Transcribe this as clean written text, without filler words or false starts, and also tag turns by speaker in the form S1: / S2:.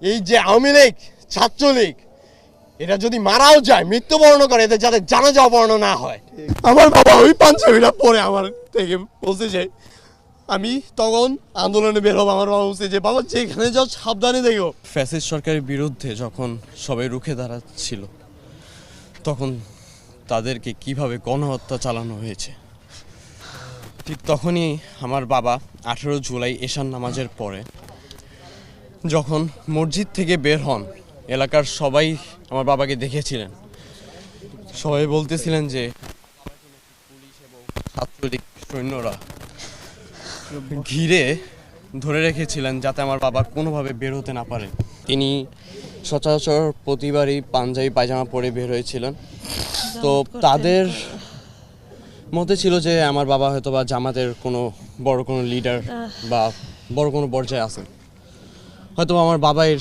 S1: এই যে আওয়ামী লীগ ছাত্রলীগ এটা যদি মারাও যায় মৃত্যুবরণ করে এদের যাতে জানাজা অপহরণ না হয়। আমার বাবা ওই পাঞ্জাবিটা পরে আমার থেকে বলছে যে আমি তখন আন্দোলনে বের হবো। আমার বাবা বলছে যে বাবা যেখানে যাও সাবধানে দেখো।
S2: ফ্যাসিস্ট সরকারের বিরুদ্ধে যখন সবাই রুখে দাঁড়াচ্ছিল তখন তাদেরকে কিভাবে গণহত্যা চালানো হয়েছে, ঠিক তখনই আমার বাবা 18 জুলাই এশার নামাজের পরে যখন মসজিদ থেকে বের হন, এলাকার সবাই আমার বাবাকে দেখেছিলেন। সবাই বলতেছিলেন যে পুলিশ এবং ছাত্রলীগ সৈন্যরা ঘিরে ধরে রেখেছিলেন যাতে আমার বাবা কোনোভাবে বের হতে না পারে। তিনি সচরাচর প্রতিবারই পাঞ্জাবি পায়জামা পরে বের হয়েছিলেন। তো তাদের মতে ছিল যে আমার বাবা হয়তো বা জামাতের কোনো বড় কোনো লিডার বা বড় কোনো পর্যায়ে আছেন, হয়তো আমার বাবা এর